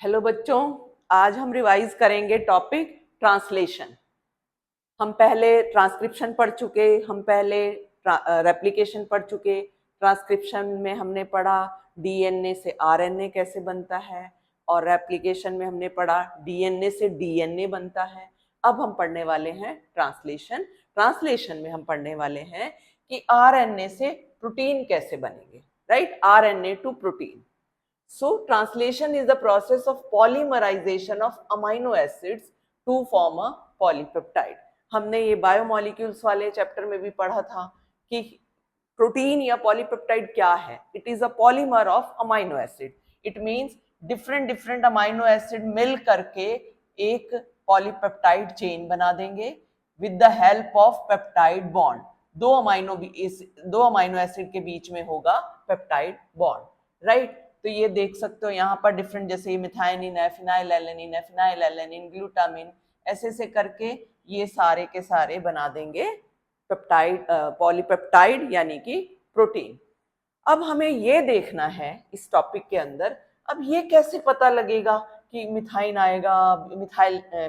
Hello बच्चों, आज हम रिवाइज करेंगे टॉपिक ट्रांसलेशन। हम पहले ट्रांसक्रिप्शन पढ़ चुके, हम पहले रेप्लिकेशन पढ़ चुके। ट्रांसक्रिप्शन में हमने पढ़ा डीएनए से आरएनए कैसे बनता है, और रेप्लिकेशन में हमने पढ़ा डीएनए से डीएनए बनता है। अब हम पढ़ने वाले हैं ट्रांसलेशन। ट्रांसलेशन में हम पढ़ने वाले हैं कि आरएनए से प्रोटीन कैसे बनेंगे, right? RNA to protein. So translation is the process of polymerization of amino acids to form a polypeptide। हमने ये बायोमोलिक्यूल्स वाले चैप्टर में भी पढ़ा था कि प्रोटीन या पॉलीपेप्टाइड क्या है। It is a polymer of amino acid. It means different different amino acid मिल करके एक पॉलीपेप्टाइड चेन बना देंगे with the help of peptide bond. दो अमाइनो एसिड के बीच में होगा पेप्टाइड बॉन्ड, राइट? तो ये देख सकते हो यहाँ पर डिफरेंट, जैसे मिथाइनिन है, फिनाइलएलेनिन है, फिनाइलएलेनिन, ग्लूटामिन, ऐसे ऐसे करके ये सारे के सारे बना देंगे पेप्टाइड, पॉलीपेप्टाइड यानी कि प्रोटीन। अब हमें ये देखना है इस टॉपिक के अंदर, अब ये कैसे पता लगेगा कि मिथाइन आएगा,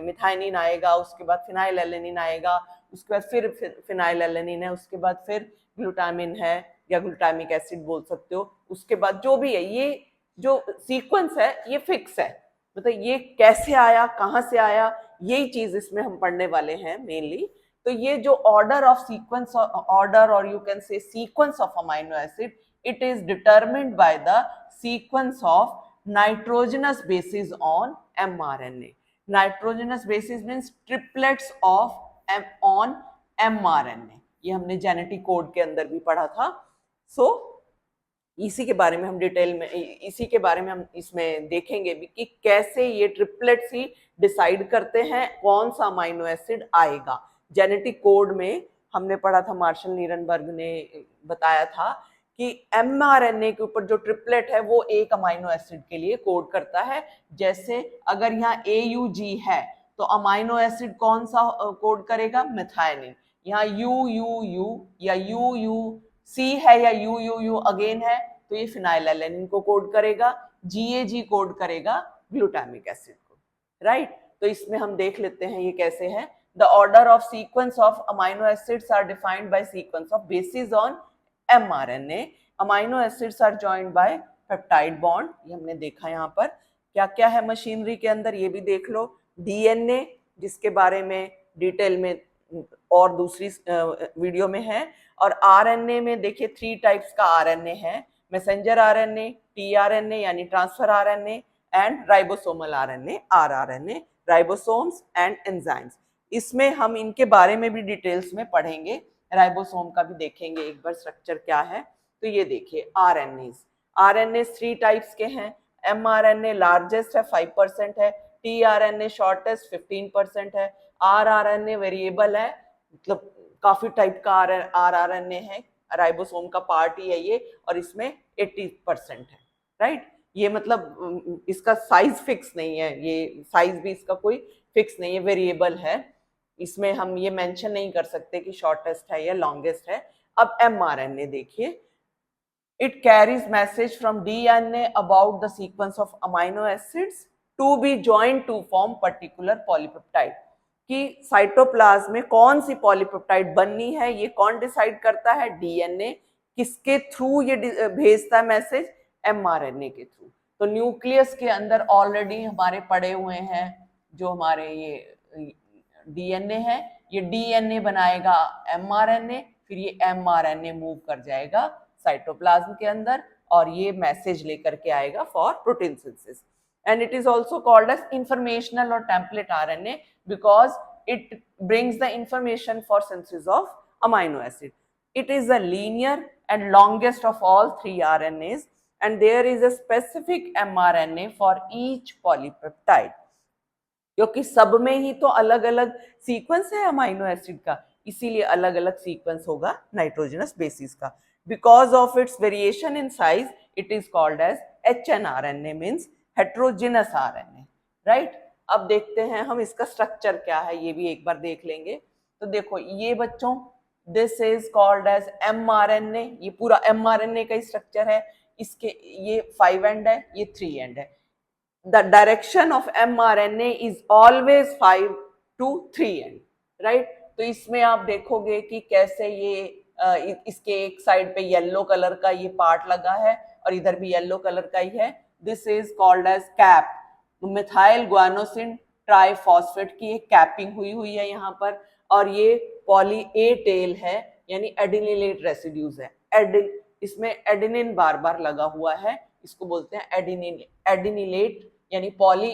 मिथाइनिन आएगा, उसके बाद फिनाइलएलेनिन आएगा, उसके बाद फिर फिनाइलएलेनिन है, उसके बाद फिर ग्लूटामिन है या ग्लूटामिक एसिड बोल सकते हो, उसके बाद जो भी है, ये जो सीक्वेंस है ये फिक्स है। मतलब ये कैसे आया, कहाँ से आया, यही चीज इसमें हम पढ़ने वाले हैं मेनली। तो ये जो ऑर्डर ऑफ सीक्वेंस, ऑर्डर और you can say sequence of amino acid, it is determined by the sequence of nitrogenous bases on mRNA. Nitrogenous bases means triplets of on mRNA। ये हमने जेनेटिक कोड के अंदर भी पढ़ा था। सो इसी के बारे में हम डिटेल में, इसी के बारे में हम इसमें देखेंगे भी कि कैसे ये ट्रिपलेट्स ही डिसाइड करते हैं कौन सा अमाइनो एसिड आएगा। जेनेटिक कोड में हमने पढ़ा था, मार्शल नीरनबर्ग ने बताया था कि एमआरएनए के ऊपर जो ट्रिपलेट है वो एक अमाइनो एसिड के लिए कोड करता है। जैसे अगर यहाँ AUG है तो अमाइनो एसिड कौन सा कोड करेगा? मेथाइनिन। यहाँ UUU या UUC है या UUU अगेन है तो ये फिनाइलएलेनिन को कोड करेगा। GAG कोड करेगा ग्लूटामिक एसिड को, राइट? तो इसमें हम देख लेते हैं ये कैसे है। The order of sequence of amino acids are defined by sequence of bases on mRNA। Amino acids are joined by peptide bond. ये हमने देखा यहाँ पर क्या क्या है मशीनरी के अंदर, ये भी देख लो। डीएनए, जिसके बारे में डिटेल में और दूसरी वीडियो में है। और आरएनए में देखिए 3 टाइप्स का आरएनए है, मैसेंजर आरएनए, टीआरएनए यानी transfer RNA, and ribosomal RNA, rRNA, ribosomes and enzymes. इसमें हम इनके बारे में भी डिटेल्स में पढ़ेंगे, राइबोसोम का भी देखेंगे एक बार स्ट्रक्चर क्या है। तो ये देखिए आरएनए 3 टाइप्स के हैं। एमआरएनए लार्जेस्ट है 5% है, टीआरएनए शॉर्टेस्ट 15% है, आरआरएनए वेरिएबल है, मतलब काफी टाइप का आरआरएनए है, राइबोसोम का पार्ट ही है ये, और इसमें 80% है, राइट? ये मतलब इसका साइज फिक्स नहीं है, ये साइज भी इसका कोई फिक्स नहीं है, वेरिएबल है। इसमें हम ये मेंशन नहीं कर सकते कि शॉर्टेस्ट है या लॉन्गेस्ट है। अब एमआरएनए देखिए, it carries message from DNA about the sequence of amino acids to be joined to form particular polypeptide। कि साइटोप्लाज्म में कौन सी पॉलीपेप्टाइड बननी है ये कौन डिसाइड करता है? डीएनए। किसके थ्रू ये भेजता है मैसेज? एमआरएनए के थ्रू। तो न्यूक्लियस के अंदर ऑलरेडी हमारे पड़े हुए हैं जो हमारे ये डीएनए है, ये डीएनए बनाएगा एमआरएनए, फिर ये एमआरएनए मूव कर जाएगा साइटोप्लाज्म के अंदर और ये मैसेज लेकर के आएगा for protein synthesis. And it is also called as informational और template RNA because it brings the information for synthesis of amino acid. It is the linear and longest of all 3 RNAs and there is a specific mRNA for each polypeptide। क्योंकि सब में ही तो अलग अलग sequence है amino acid का, इसीलिए अलग अलग सीक्वेंस होगा नाइट्रोजनस बेसिस का। Because of its variation in size it is called as HNRNA means heterogeneous RNA, right? अब देखते हैं हम इसका स्ट्रक्चर क्या है, ये भी एक बार देख लेंगे। तो देखो ये बच्चों, this is called as mRNA। ये पूरा mRNA का ही स्ट्रक्चर है। इसके ये 5 एंड है, ये 3 एंड है। the direction of mRNA is always 5 to 3 end, right? तो इसमें आप देखोगे कि कैसे ये इसके एक साइड पे येलो कलर का ये पार्ट लगा है और इधर भी येलो कलर का ही है. This is called as cap. Methyl guanosine triphosphate की एक कैपिंग हुई हुई है यहाँ पर, और ये पॉली ए टेल है, यानी एडिनिलेट रेसिड्यूज है. इसमें एडिनिन बार बार लगा हुआ है, इसको बोलते हैं एडिनिलेट यानी पॉली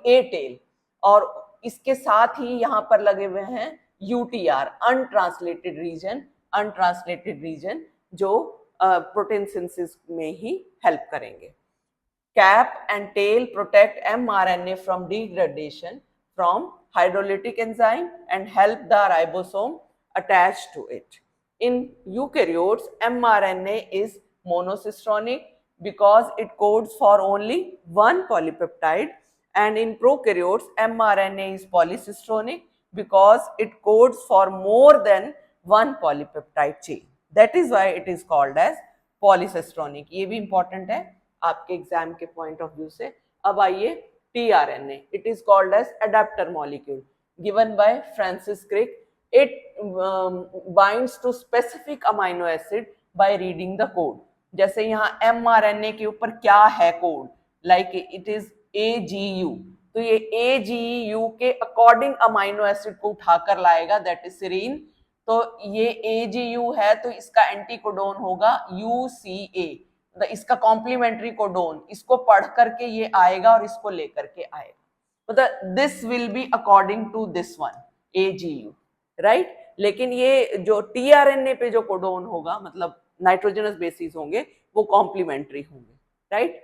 ए टेल. और इसके साथ ही यहाँ पर लगे हुए हैं यूटीआर, अनट्रांसलेटेड रीजन जो प्रोटीन सिंथेसिस में ही हेल्प करेंगे. Cap and tail protect mRNA from degradation from hydrolytic enzyme and help the ribosome attach to it. In eukaryotes, mRNA is monocistronic because it codes for only one polypeptide, and in prokaryotes, mRNA is polycistronic because it codes for more than one polypeptide chain. That is why it is called as polycistronic. ये भी important है आपके exam के point of view से. अब आइए tRNA. It is called as adaptor molecule given by Francis Crick. It binds to specific amino acid by reading the code. जैसे यहाँ mRNA के ऊपर क्या है code, like it is AGU, तो ये AGU के अकॉर्डिंग अमाइनो एसिड को उठाकर लाएगा, दैट इज सीरीन. तो ये AGU है तो इसका एंटीकोडोन होगा UCA, इसका कॉम्प्लीमेंट्री कोडोन, इसको पढ़ करके ये आएगा और इसको लेकर के आएगा. मतलब this will be according to this one AGU, right. लेकिन ये जो tRNA पे जो कोडोन होगा, मतलब नाइट्रोजनस बेसिस होंगे, वो कॉम्प्लीमेंट्री होंगे, right.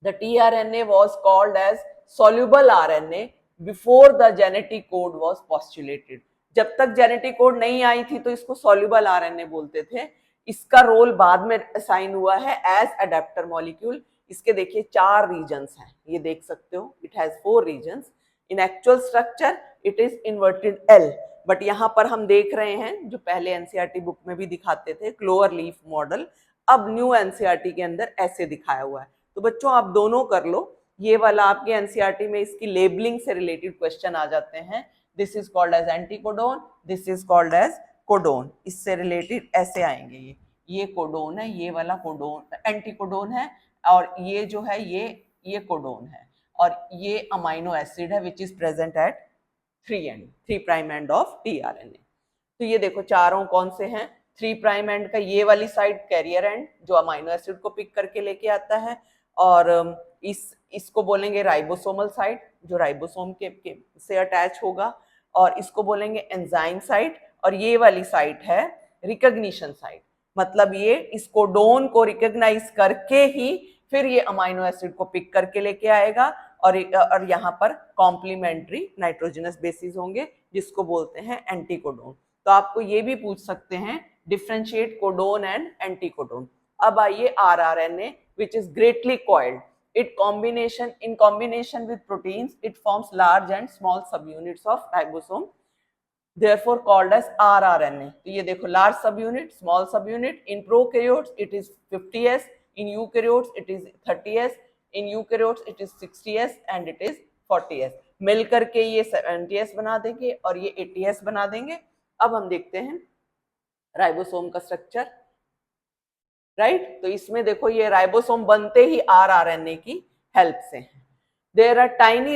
The tRNA was called as soluble RNA before the genetic code was postulated. जब तक जेनेटिक कोड नहीं आई थी तो इसको soluble RNA बोलते थे. इसका रोल बाद में असाइन हुआ है एज अडेप्टर मॉलिक्यूल. इसके देखिए 4 रीजन्स हैं, ये देख सकते हो. It has 4 regions. In actual structure it is inverted L, but यहाँ पर हम देख रहे हैं जो पहले एनसीईआरटी बुक में भी दिखाते थे क्लोवर लीफ मॉडल, अब न्यू एनसीईआरटी के अंदर ऐसे दिखाया हुआ है. तो बच्चों आप दोनों कर लो. ये वाला आपके एनसीईआरटी में इसकी लेबलिंग से रिलेटेड क्वेश्चन आ जाते हैं. This is called as anticodon, this is called as codon. इससे रिलेटेड ऐसे आएंगे. ये कोडोन है, ये वाला कोडोन एंटीकोडोन है, और ये जो है ये कोडोन है, और ये अमाइनो एसिड है which is present at 3 prime end of tRNA. तो ये देखो चारों कौन से हैं. 3 प्राइम एंड का ये वाली साइड कैरियर एंड जो अमाइनो एसिड को पिक करके लेके आता है, और इसको बोलेंगे राइबोसोमल साइड जो राइबोसोम के से अटैच होगा, और इसको बोलेंगे एंजाइम साइट, और ये वाली साइट है रिकॉग्निशन साइट. मतलब ये इस कोडोन को रिकॉग्नाइज करके ही फिर ये अमाइनो एसिड को पिक करके लेके आएगा, और यहाँ पर कॉम्प्लीमेंट्री नाइट्रोजनस बेसिस होंगे जिसको बोलते हैं एंटीकोडोन. तो आपको ये भी पूछ सकते हैं डिफरेंशिएट कोडोन एंड एंटीकोडोन. अब आइए rRNA which is greatly coiled. In combination with proteins, it forms large and small subunits of ribosome, therefore called as rRNA. तो ये देखो large subunit, small subunit. In prokaryotes it is 50s, in eukaryotes it is 30s, in eukaryotes it is 60s and it is 40s. मिल करके ये 70s बना देंगे और ये 80s बना देंगे. अब हम देखते हैं राइबोसोम का स्ट्रक्चर, राइट. तो इसमें देखो ये राइबोसोम बनते ही rRNA की हेल्प से हैं. There are tiny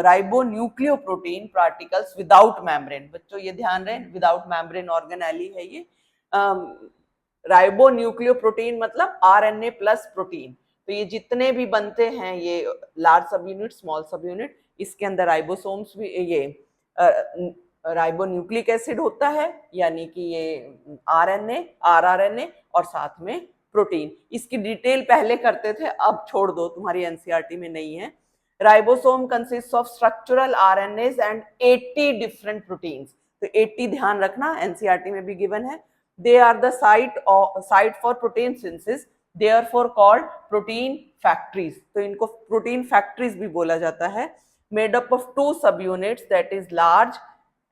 ribonucleoprotein particles without membrane. बच्चों ये ध्यान रहे, विदाउट मेम्ब्रेन ऑर्गेनेली है ये. राइबोन्यूक्लियोप्रोटीन मतलब RNA प्लस प्रोटीन. तो ये जितने भी बनते हैं ये लार्ज सब यूनिट, स्मॉल सब यूनिट, इसके अंदर राइबोसोम्स भी, ये राइबोन्यूक्लिक एसिड होता है, यानी कि ये rRNA और साथ में प्रोटीन. इसकी डिटेल पहले करते थे, अब छोड़ दो, तुम्हारी एनसीईआरटी में नहीं है. Ribosome consist of structural RNAs and 80 different proteins. तो 80 ध्यान रखना, एनसीईआरटी में भी गिवन है. They are the site for protein synthesis, therefore called protein factories. तो इनको प्रोटीन फैक्ट्रीज भी बोला जाता है. मेड अप ऑफ 2 सब units that is large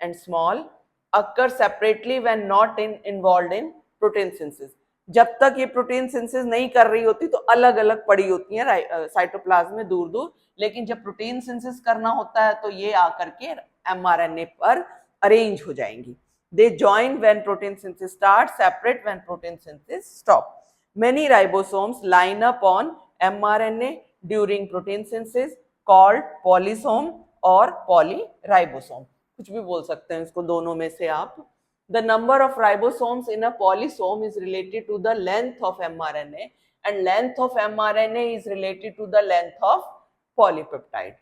and small, occur separately when not involved in protein synthesis. जब तक ये प्रोटीन सिंथेसिस नहीं कर रही होती तो अलग अलग पड़ी होती है साइटोप्लाज्म में दूर दूर, लेकिन जब प्रोटीन सिंथेसिस करना होता है तो ये आकर के mRNA पर अरेंज हो जाएंगी. They join when protein synthesis starts, separate when protein synthesis stop. Many ribosomes line up on mRNA during protein synthesis called polysome और polyribosome. कुछ भी बोल सकते हैं इसको दोनों में से आप. The number of ribosomes in a polysome is related to the length of mRNA and length of mRNA is related to the length of polypeptide.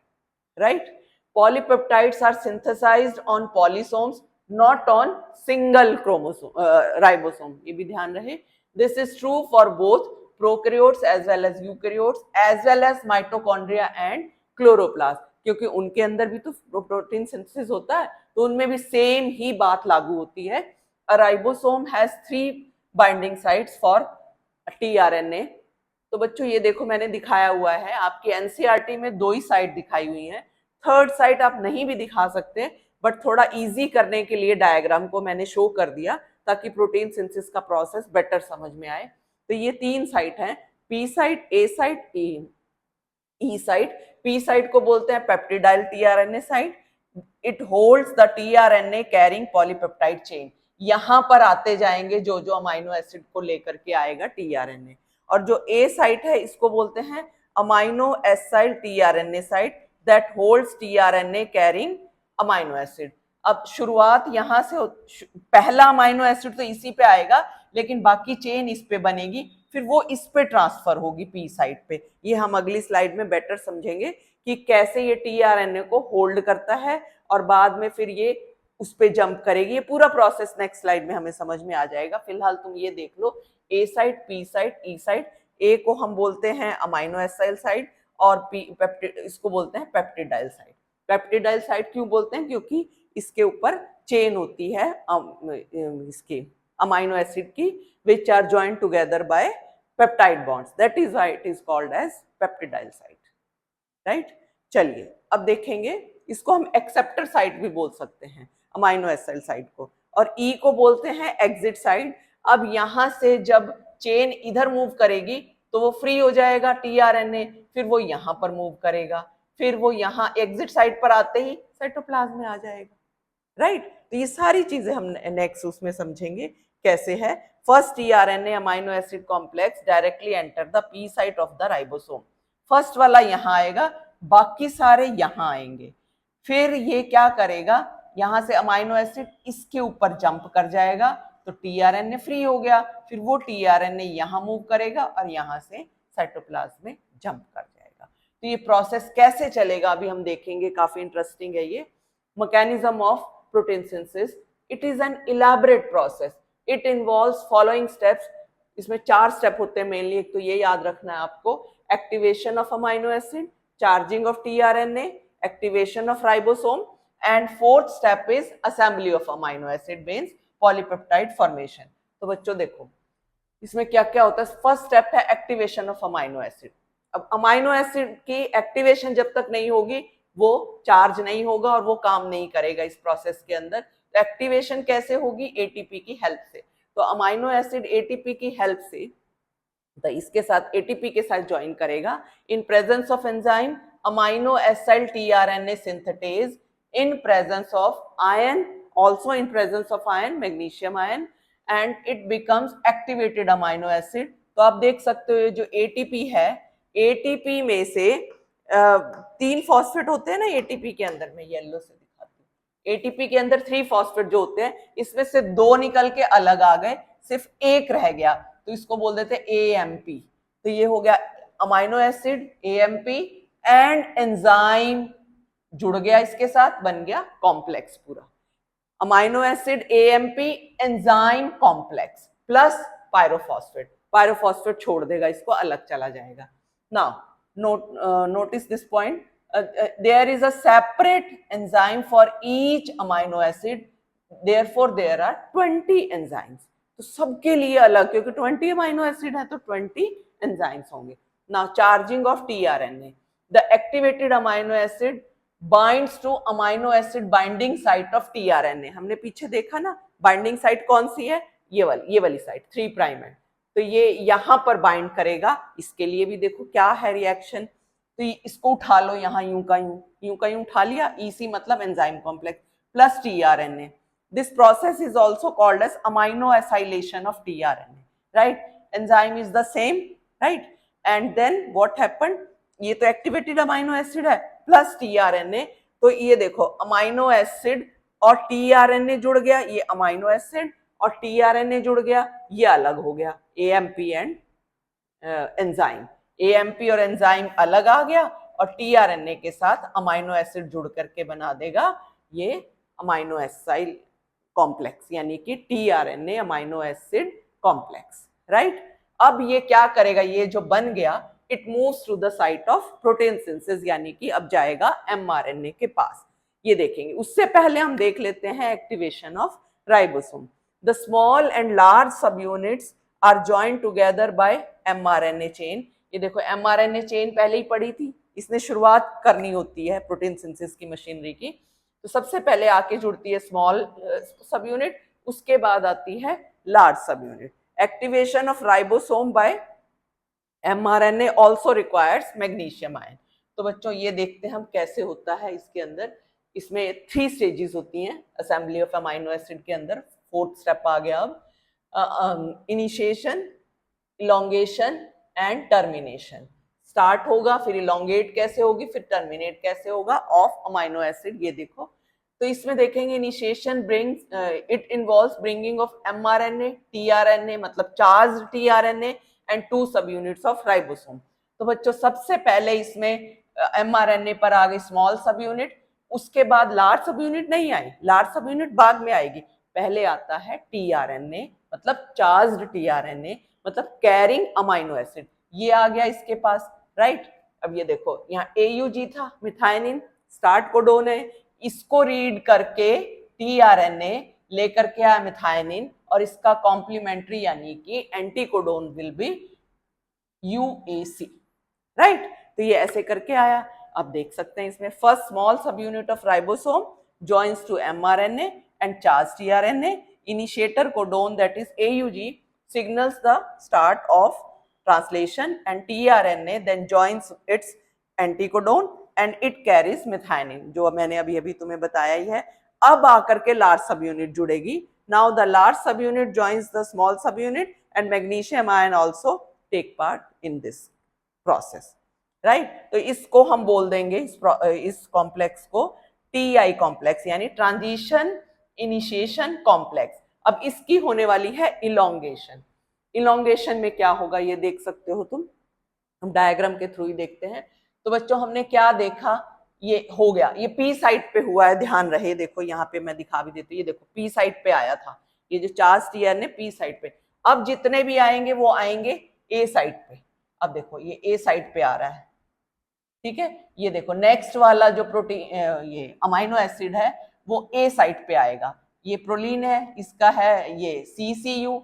Right? Polypeptides are synthesized on polysomes, not on single chromosome ribosome. ये भी ध्यान रहे. This is true for both prokaryotes as well as eukaryotes as well as mitochondria and chloroplast. क्योंकि उनके अंदर भी तो protein synthesis होता है, तो उनमें भी सेम ही बात लागू होती है. A ribosome has 3 binding sites for tRNA. तो बच्चों ये देखो मैंने दिखाया हुआ है, आपकी एनसीईआरटी में 2 ही साइट दिखाई हुई हैं. थर्ड साइट आप नहीं भी दिखा सकते, बट थोड़ा इजी करने के लिए डायग्राम को मैंने शो कर दिया ताकि प्रोटीन सिंथेसिस का प्रोसेस बेटर समझ में आए. तो ये 3 साइट हैं, पी साइट, ए साइट, ई साइट. पी साइट को बोलते हैं peptidyl tRNA site. It holds the tRNA carrying polypeptide chain. यहां पर आते जाएंगे जो जो अमाइनो एसिड को लेकर के आएगा टीआरएनए. और जो ए साइट है इसको बोलते हैं amino acyl tRNA site that holds tRNA carrying amino acid. अब शुरुआत यहां से पहला अमाइनो एसिड तो इसी पे आएगा, लेकिन बाकी चेन इस पे बनेगी, फिर वो इस पे ट्रांसफर होगी पी साइड पे. ये हम अगली स्लाइड में बेटर समझेंगे कि कैसे ये टीआरएनए को होल्ड करता है और बाद में फिर ये उस पे जंप करेगी. ये पूरा प्रोसेस नेक्स्ट स्लाइड में हमें समझ में आ जाएगा. फिलहाल तुम ये देख लो, ए साइड, पी साइड, ई साइड. ए को हम बोलते हैं अमाइनो एसाइल साइड और पेप्टिड इसको बोलते हैं पेप्टिडाइल साइड. पेप्टिडाइल साइड क्यों बोलते हैं? क्योंकि इसके ऊपर चेन होती है इसके अमाइनो एसिड की, which are joined together by peptide bonds. That is why it is called as peptidyl site. Right? चलिए अब देखेंगे, इसको हम एक्सेप्टर साइट भी बोल सकते हैं अमाइनो एसाइल साइट को, और ई को बोलते हैं एग्जिट साइट. अब यहां से जब चेन इधर मूव करेगी तो वो फ्री हो जाएगा टीआरएनए, फिर वो यहाँ पर मूव करेगा, फिर वो यहाँ एग्जिट साइट पर आते ही साइटोप्लाज्म में आ जाएगा. राइट? तो ये सारी चीजें हम नेक्स्ट उसमें समझेंगे कैसे है. First tRNA amino acid complex directly enter the P site of the ribosome. First वाला यहाँ आएगा, बाकी सारे यहाँ आएंगे. फिर ये क्या करेगा, यहाँ से अमाइनो एसिड इसके ऊपर जंप कर जाएगा तो टीआरएनए फ्री हो गया, फिर वो टीआरएनए यहाँ मूव करेगा और यहाँ से साइटोप्लाज्म में जंप कर जाएगा. तो ये प्रोसेस कैसे चलेगा अभी हम देखेंगे, काफी इंटरेस्टिंग है ये. Mechanism of protein synthesis, it is an elaborate process. It involves following steps. इसमें 4 स्टेप होते हैं मेनली. एक तो ये याद रखना है आपको, activation of amino acid, charging of tRNA, activation of ribosome, and fourth step is assembly of amino acid means polypeptide formation. तो बच्चों देखो इसमें क्या क्या होता है. फर्स्ट स्टेप है एक्टिवेशन ऑफ अमाइनो एसिड. अब अमाइनो एसिड की एक्टिवेशन जब तक नहीं होगी वो चार्ज नहीं होगा और वो काम नहीं करेगा इस प्रोसेस के अंदर. तो एक्टिवेशन कैसे होगी? एटीपी की हेल्प से. तो अमाइनो एसिड एटीपी की हेल्प से तो इसके साथ एटीपी के साथ ज्वाइन करेगा. In presence of enzyme amino acyl tRNA synthetase, in presence of ion, also in presence of iron, magnesium ion, and it becomes activated amino acid. तो आप देख सकते हो जो ATP है, ATP में से 3 फॉस्फेट होते हैं ना ATP के अंदर, में येलो से दिखाती हूँ. ATP के अंदर 3 फॉस्फेट जो होते हैं, इसमें से 2 निकल के अलग आ गए, सिर्फ एक रह गया, तो इसको बोल देते हैं AMP. तो ये हो गया amino acid AMP and enzyme जुड़ गया इसके साथ, बन गया कॉम्प्लेक्स पूरा. Amino acid AMP enzyme complex plus pyrophosphate. Pyrophosphate छोड़ देगा, इसको अलग चला जाएगा. Now notice this point, there is a separate enzyme for each amino acid, therefore there are 20 enzymes. तो सबके लिए अलग, क्योंकि 20 अमाइनो एसिड है तो 20 एंजाइम्स होंगे. Now charging of tRNA, the activated amino acid binds to amino acid binding site of tRNA. हमने पीछे देखा ना बाइंडिंग साइट कौन सी है, ये वाली साइट 3' है. तो ये यहाँ पर बाइंड करेगा। इसके लिए भी देखो क्या है रिएक्शन, तो इसको उठा लो, यहाँ यूं का यूं उठा लिया, EC मतलब enzyme complex plus tRNA. This process is also called as amino acylation of tRNA, right? Enzyme is the same, right? And then what happened, ये तो एक्टिवेटेड अमाइनो एसिड है प्लस tRNA, तो ये देखो अमाइनो एसिड और tRNA जुड़ गया, ये अमाइनो एसिड और tRNA जुड़ गया, ये अलग हो गया, AMP एंड एंजाइम, AMP और एंजाइम अलग आ गया और tRNA के साथ अमाइनो एसिड जुड़ करके बना देगा ये अमाइनो एसाइल कॉम्प्लेक्स, यानी कि tRNA amino acid complex, right? अब ये क्या करेगा, ये जो बन गया it moves to the site of protein synthesis, यानी कि अब जाएगा mRNA के पास, ये देखेंगे। उससे पहले हम देख लेते हैं activation of ribosome. The small and large subunits are joined together by mRNA chain. ये देखो mRNA चेन पहले ही पड़ी थी, इसने शुरुआत करनी होती है प्रोटीन सिंथेसिस की मशीनरी की, तो सबसे पहले आके जुड़ती है स्मॉल सब यूनिट, उसके बाद आती है लार्ज सब unit. Activation of ribosome by mRNA also requires magnesium ion। तो बच्चों ये देखते हैं हम कैसे होता है इसके अंदर। इसमें 3 स्टेजेस होती हैं असेंबली ऑफ अमाइनो एसिड के अंदर। 4th स्टेप आ गया अब, initiation, elongation and termination. Start होगा, फिर इलोंगेट कैसे होगी, फिर टर्मिनेट कैसे होगा ऑफ अमाइनो एसिड। ये देखो, तो इसमें देखेंगे initiation brings it involves bringing of mRNA, tRNA मतलब चार्ज tRNA एंड 2 सब यूनिट्स ऑफ राइबोसोम। तो बच्चों सबसे पहले इसमें mRNA पर आ गई स्मॉल सब यूनिट, उसके बाद लार्ज सब यूनिट नहीं आई, लार्ज सब यूनिट बाद में आएगी, पहले आता है tRNA मतलब चार्ज्ड tRNA मतलब कैरिंग अमाइनो एसिड, ये आ गया इसके पास, राइट? अब ये देखो यहाँ AUG था, मिथाइनिन स्टार्ट कोडोन है, इसको रीड करके tRNA लेकर के आया मिथाइनिन और इसका कॉम्प्लीमेंट्री यानी कि anti codon will be UAC, right? तो ये ऐसे करके आया। अब देख सकते हैं इसमें फर्स्ट स्मॉल सब unit of ribosome joins to mRNA and charged tRNA. Initiator codon that is AUG signals the start of translation and tRNA then joins its anticodon and it carries methionine, जो मैंने अभी अभी तुम्हें बताया ही है। अब आकर के लार्ज सब यूनिट जुड़ेगी। Now the large subunit joins the small subunit and magnesium ion also take part in this process, right? तो इसको हम बोल देंगे इस कॉम्प्लेक्स को TI कॉम्प्लेक्स यानी ट्रांजिशन इनिशिएशन कॉम्प्लेक्स। अब इसकी होने वाली है इलोंगेशन। इलोंगेशन में क्या होगा ये देख सकते हो तुम, हम डायग्राम के थ्रू ही देखते हैं। तो बच्चों हमने क्या देखा, ये हो गया, ये P साइड पे हुआ है, ध्यान रहे, देखो यहाँ पे मैं दिखा भी देती हूँ, ये देखो P साइड पे आया था, ये जो चार्ज tRNA P साइड पे। अब जितने भी आएंगे वो आएंगे A साइड पे। अब देखो ये A साइड पे आ रहा है, ठीक है? ये देखो नेक्स्ट वाला जो प्रोटीन ये अमाइनो एसिड है वो A साइड पे आएगा। ये प्रोलीन है, इसका है ये CCU,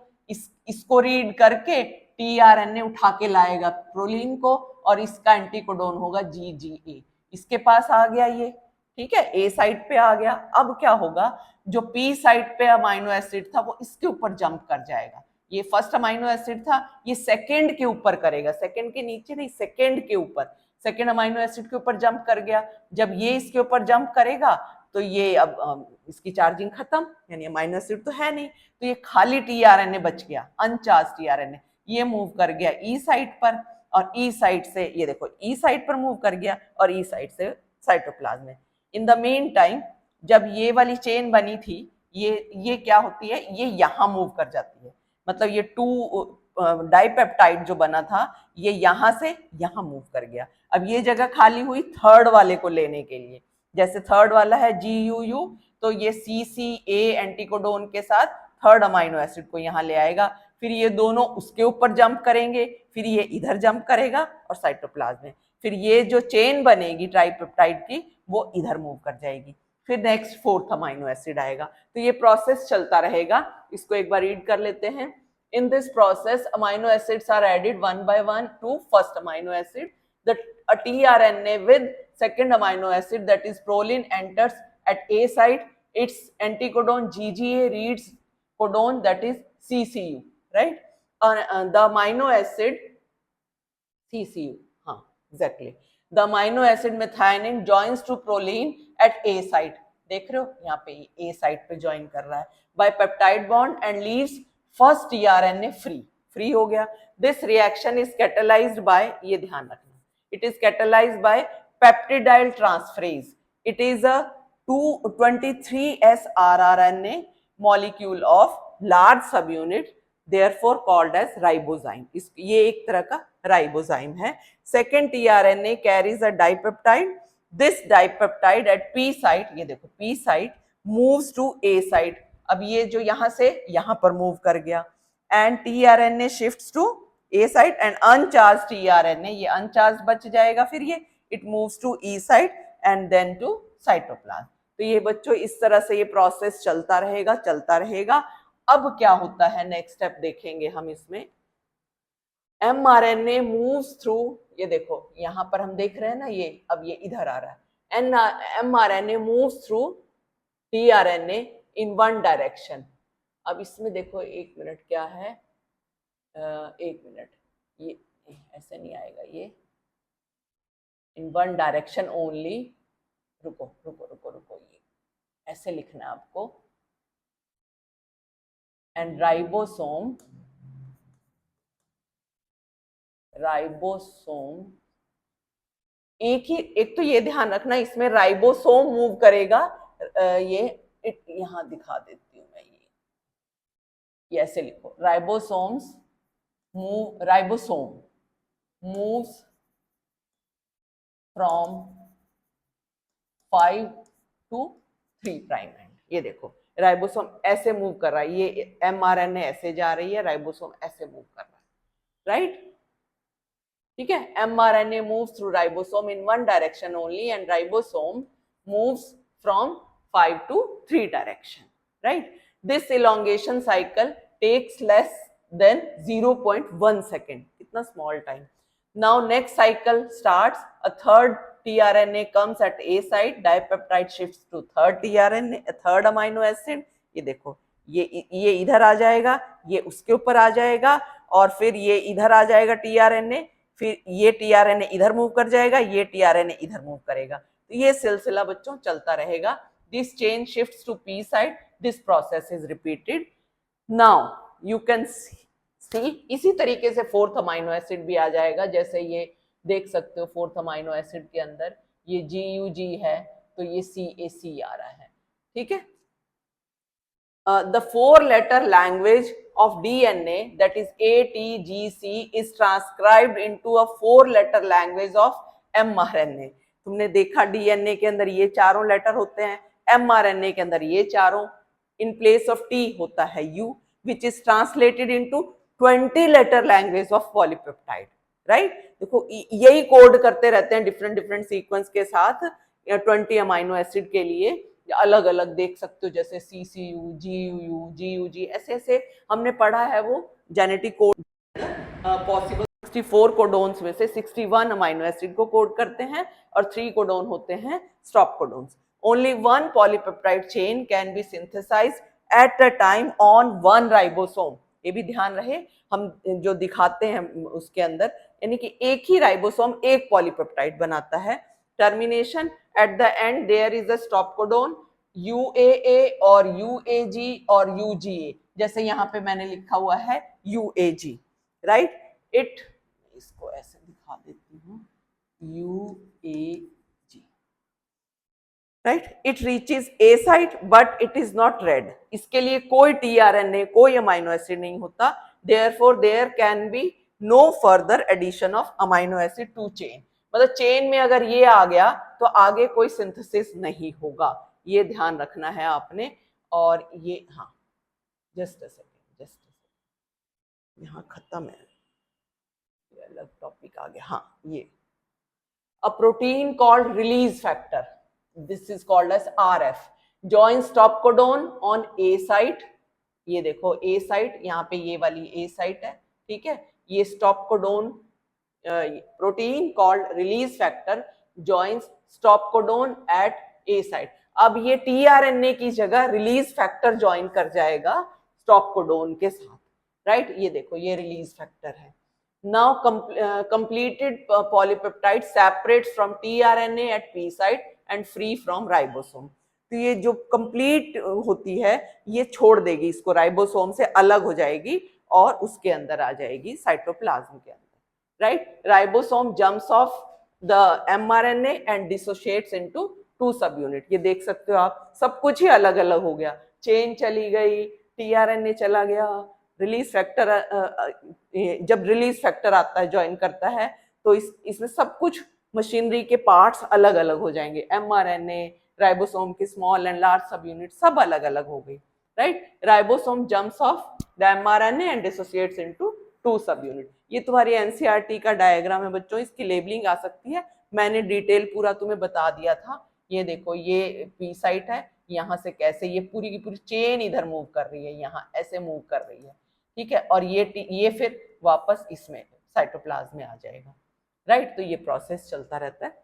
इसको रीड करके tRNA उठा के लाएगा प्रोलीन को और इसका एंटीकोडोन होगा GGA, इसके पास आ गया ये, ठीक है? A साइड पे आ गया। अब क्या होगा, जो P साइड पे अमाइनो एसिड था वो इसके ऊपर जंप कर जाएगा। ये फर्स्ट अमाइनो एसिड था, ये सेकंड के ऊपर करेगा, सेकंड के नीचे नहीं, सेकंड के ऊपर, सेकंड अमाइनो एसिड के ऊपर जंप कर गया। जब ये इसके ऊपर जंप करेगा तो ये अब इसकी चार्जिंग खत्म, यानी अमाइनो एसिड तो है नहीं, तो ये खाली tRNA बच गया, अनचार्ज tRNA, ये मूव कर गया E साइड पर और E साइड से ये देखो E साइड पर मूव कर गया और E साइड से साइटोप्लाज्म में। इन द मेन टाइम जब ये वाली चेन बनी थी, ये क्या होती है, ये यहाँ मूव कर जाती है, मतलब ये 2 डाइपेप्टाइड जो बना था ये यहाँ से यहाँ मूव कर गया। अब ये जगह खाली हुई थर्ड वाले को लेने के लिए, जैसे थर्ड वाला है GUU, तो ये CCA एंटीकोडोन के साथ थर्ड अमाइनो एसिड को यहाँ ले आएगा, फिर ये दोनों उसके ऊपर जंप करेंगे, फिर ये इधर जंप करेगा और साइटोप्लाज्म में, फिर ये जो चेन बनेगी ट्राइपेप्टाइड की वो इधर मूव कर जाएगी, फिर नेक्स्ट 4th अमाइनो एसिड आएगा। तो ये प्रोसेस चलता रहेगा, इसको एक बार रीड कर लेते हैं। In this process, amino acids are added one by one to first amino acid. A tRNA with second amino acid, that is proline, enters at A site. Its anticodon GGA reads codon, that is CCU, right? The amino acid CCU, हाँ exactly, the amino acid methionine joins to proline at A site, देख रहे हो यहाँ पे ए site पे join कर रहा है by peptide bond and leaves first tRNA free हो गया. This reaction is catalysed by, ये ध्यान रखना, it is catalysed by peptidyl transferase. It is a 223S rRNA molecule of large subunit, therefore called as ribozyme. ये एक तरह का ribozyme है. Second tRNA carries a dipeptide. This dipeptide at P site, ये देखो P site moves to A site. अब ये जो यहां से यहां पर मूव कर गया and tRNA shifts to A site and uncharged tRNA, ये अनचार्ज बच जाएगा, फिर ये it moves to E site and then to cytoplasm. तो ये बच्चों इस तरह से ये प्रोसेस चलता रहेगा. अब क्या होता है, नेक्स्ट स्टेप देखेंगे हम इसमें. mRNA मूव्स थ्रू, ये देखो यहां पर हम देख रहे हैं ना, ये अब ये इधर आ रहा है. mRNA moves through tRNA in one direction. अब इसमें देखो एक मिनट क्या है, एक मिनट, ये ऐसे नहीं आएगा, ये इन वन डायरेक्शन ओनली. रुको, ये ऐसे लिखना है आपको. एंड राइबोसोम एक तो ये ध्यान रखना, इसमें राइबोसोम मूव करेगा. ये यहां दिखा देती हूं मैं, ये ऐसे लिखो, ribosome moves from 5 to 3 prime and. ये देखो राइबोसोम ऐसे मूव कर रहा है, ये mRNA ऐसे जा रही है, राइबोसोम ऐसे मूव कर रहा है, राइट? ठीक है, mRNA moves through ribosome in one direction only and ribosome moves from 5 to 3 direction, right? This elongation cycle takes less than 0.1 second, itna small time. Now next cycle starts, a third tRNA comes at A site, dipeptide shifts to third tRNA, third amino acid. ये देखो ये इधर आ जाएगा, ये उसके ऊपर आ जाएगा, और फिर ये इधर आ जाएगा tRNA, फिर ये टीआरएनए इधर मूव कर जाएगा, ये टीआरएनए इधर मूव करेगा. तो ये सिलसिला बच्चों चलता रहेगा. This chain shifts to P side, this process is repeated. Now you can see इसी तरीके से फोर्थ अमाइनो एसिड भी आ जाएगा. जैसे ये देख सकते हो फोर्थ अमाइनो एसिड के अंदर ये GUG है, तो ये CAC आ रहा है. ठीक है, the 4-letter language of DNA, that is ATGC, is transcribed into a 4-letter language of mRNA. तुमने देखा DNA के अंदर ये चारों लेटर होते हैं, mRNA के अंदर ये चारों. in place of T होता है U, which is translated into 20-letter language of polypeptide, right? देखो यही कोड करते रहते हैं डिफरेंट सीक्वेंस के साथ 20 अमाइनो एसिड के लिए. अलग अलग देख सकते हो, जैसे CCU, GUU, GUG, ऐसे हमने पढ़ा है. वो जेनेटिक कोड पॉसिबल 64 कोडोन्स में से 61 अमाइनो एसिड को कोड करते हैं और 3 कोडोन होते हैं stop codons. Only 1 polypeptide chain can be synthesised at a time on 1 ribosome. ये भी ध्यान रहे, हम जो दिखाते हैं उसके अंदर, यानी कि एक ही राइबोसोम एक पॉलीपेप्टाइड बनाता है. Termination at the end there is a stop codon UAA और UAG और UGA, जैसे यहाँ पे मैंने लिखा हुआ है UAG, right? it, इसको ऐसे दिखा देती हूँ, UAG, right? it reaches A site but it is not read. इसके लिए कोई tRNA, कोई अमाइनो एसिड नहीं होता. therefore there can be no further addition of amino acid to chain. मतलब चेन में अगर ये आ गया तो आगे कोई सिंथेसिस नहीं होगा, ये ध्यान रखना है आपने. और ये हाँ, जस्ट अ सेकेंड, यहाँ खत्म है, ये अलग टॉपिक आ गया. हाँ, ये a protein called release factor, this is called as RF, join stop codon on A site. ये देखो A साइट, यहाँ पे ये वाली A साइट है, ठीक है. ये stop codon protein called release factor joins stop codon at A site. अब ये tRNA की जगह रिलीज फैक्टर ज्वाइन कर जाएगा स्टॉप कोडोन के साथ. राइट। ये देखो ये रिलीज फैक्टर है। Now completed polypeptide separates from tRNA at P site and free from ribosome। तो ये जो कंप्लीट होती है ये छोड़ देगी इसको, राइबोसोम से अलग हो जाएगी और उसके अंदर आ जाएगी साइटोप्लाज्म के अंदर, right. Ribosome jumps off the mRNA and dissociates into 2 sub unit. ये देख सकते हो आप, सब कुछ ही अलग अलग हो गया, चेन चली गई, tRNA चला गया, रिलीज फैक्टर, जब रिलीज फैक्टर आता है ज्वाइन करता है तो इसमें सब कुछ मशीनरी के पार्ट्स अलग अलग हो जाएंगे, mRNA, राइबोसोम के स्मॉल एंड लार्ज सब यूनिट सब अलग अलग हो गई, right. Ribosome jumps off the mRNA and dissociates into 2 sub unit. ये तुम्हारी एनसीईआरटी का डायग्राम है बच्चों, इसकी लेबलिंग आ सकती है, मैंने डिटेल पूरा तुम्हें बता दिया था। ये देखो ये पी साइट है, यहाँ से कैसे ये पूरी की पूरी चेन इधर मूव कर रही है, यहाँ ऐसे मूव कर रही है, ठीक है, और ये फिर वापस इसमें साइटोप्लाज्म में आ जाएगा, राइट। तो ये प्रोसेस चलता रहता है।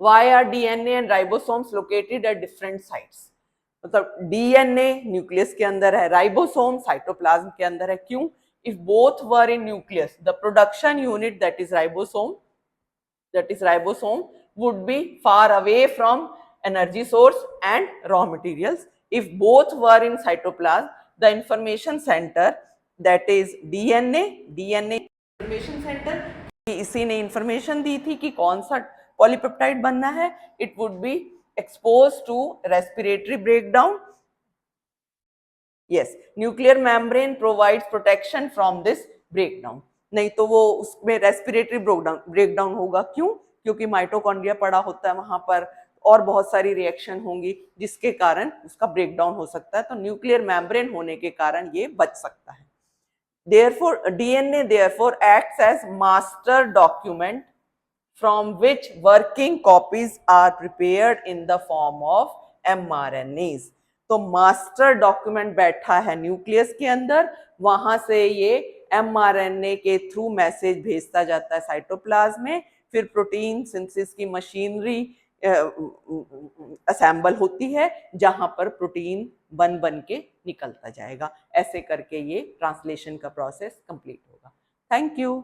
Why are DNA and ribosomes located at different sites? मतलब डीएनए न्यूक्लियस के अंदर है, राइबोसोम साइटोप्लाज्म के अंदर है, क्यों? If both were in nucleus the production unit that is ribosome would be far away from energy source and raw materials. If both were in cytoplasm, the information center that is DNA information center, इसी ने information दी थी कि कौन सा polypeptide बनना है, it would be expose to respiratory breakdown. Yes, nuclear membrane provides protection from this breakdown, नहीं तो वो उसमें रेस्पिरेटरी ब्रेकडाउन होगा, क्यों? क्योंकि माइटोकॉन्ड्रिया पड़ा होता है वहां पर और बहुत सारी रिएक्शन होंगी जिसके कारण उसका ब्रेकडाउन हो सकता है, तो न्यूक्लियर मेम्ब्रेन होने के कारण ये बच सकता है। Therefore, DNA therefore acts as master document from which working copies are prepared in the form of mRNAs। तो मास्टर डॉक्यूमेंट बैठा है न्यूक्लियस के अंदर, वहां से ये mRNA के थ्रू मैसेज भेजता जाता है साइटोप्लाज्म में, फिर प्रोटीन सिंथेसिस की मशीनरी असेंबल होती है जहां पर प्रोटीन बन के निकलता जाएगा। ऐसे करके ये ट्रांसलेशन का प्रोसेस कंप्लीट होगा। Thank you.